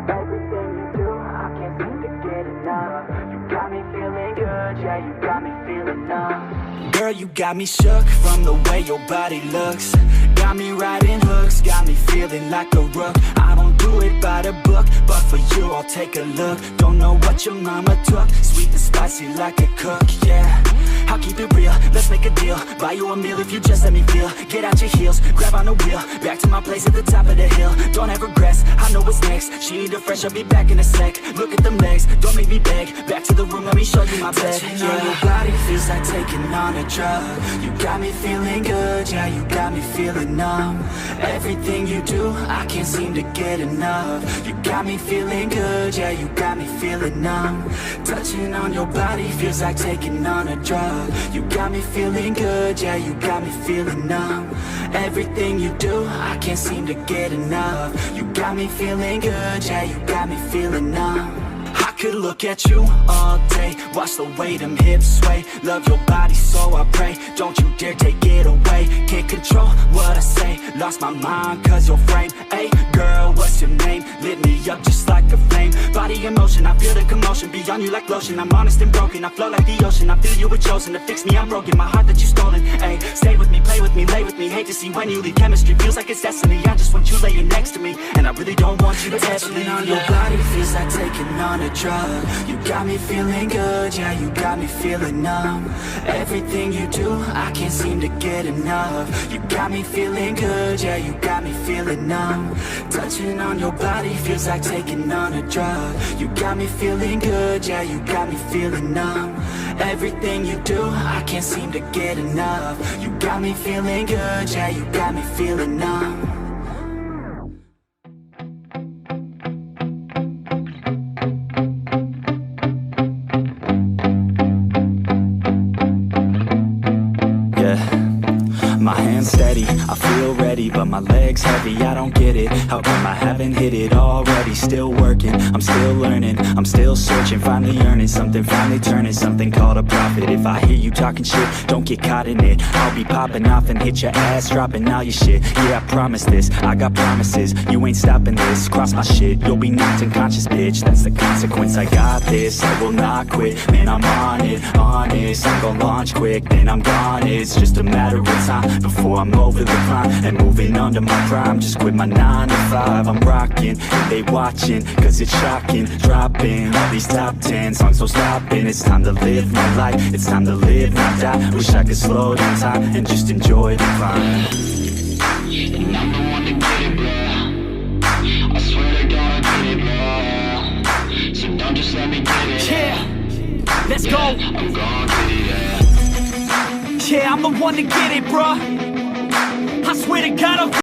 Everything you do, I can't seem to get enough. You got me feeling good, yeah, you got me feeling numb. Girl, you got me shook from the way your body looks. Got me riding hooks, got me feeling like a rook. I don't do it by the book, but for you I'll take a look. Don't know what your mama took, sweet and spicy like a cook, yeah. I'll keep it real, let's make a deal. Buy you a meal if you just let me feel. Get out your heels, grab on the wheel. Back to my place at the top of the hill. Don't have regrets, I know what's next. She need a fresh, I'll be back in a sec. Look at them legs, don't make me beg. Back to the room, let me show you my bed. Touching on your body feels like taking on a drug. You got me feeling good, yeah, you got me feeling numb. Everything you do, I can't seem to get enough. You got me feeling good, yeah, you got me feeling numb. Touching on your body feels like taking on a drug. You got me feeling good, yeah, you got me feeling numb. Everything you do, I can't seem to get enough. You got me feeling good, yeah, you got me feeling numb. I could look at you all day, watch the way them hips sway. Love your body, so I pray, don't you dare take it away. Can't control what I say, lost my mind cause your frame. Hey girl, what's your name? Lit me up just like a flame. Body in motion, I feel the commotion, be on you like lotion. I'm honest and broken, I flow like the ocean. I feel you were chosen to fix me, I'm broken. My heart that you stolen, hey. Stay with me, play with me, lay with me. Hate to see when you leave, chemistry feels like it's destiny. I just want you laying next to me, and I really don't want you to ever leave. On your body feels like taking on a drug. You got me feeling good, yeah, you got me feeling numb. Everything you do, I can't seem to get enough. You got me feeling good, yeah, you got me feeling numb. Touching on your body feels like taking on a drug. You got me feeling good, yeah, you got me feeling numb. Everything you do, I can't seem to get enough. You got me feeling good, yeah, you got me feeling numb. My hands steady, I feel ready, but my legs heavy, I don't get it. How come I haven't hit it already? Still working, I'm still learning, I'm still searching. Finally earning something, finally turning something called a profit. If I hear you talking shit, don't get caught in it. I'll be popping off and hit your ass, dropping all your shit. Yeah, I promise this, I got promises. You ain't stopping this, cross my shit, you'll be knocked unconscious, bitch. That's the consequence, I got this, I will not quit. Man, I'm on it, honest. I'm gon' launch quick, then I'm gone. It's just a matter of time before I'm over the climb and moving under my prime. Just quit my 9 to 5, I'm rocking and they watching, cause it's shocking. Dropping all these top 10 songs, so stopping. It's time to live my life, it's time to live, not die. Wish I could slow down time and just enjoy the climb. And I'm the one to get it, bro. I swear to God I get it, bro. So don't just let me get it. Yeah, let's go. I'm gon' get it, yeah. Yeah, I'm the one to get it, bruh. I swear to God I'll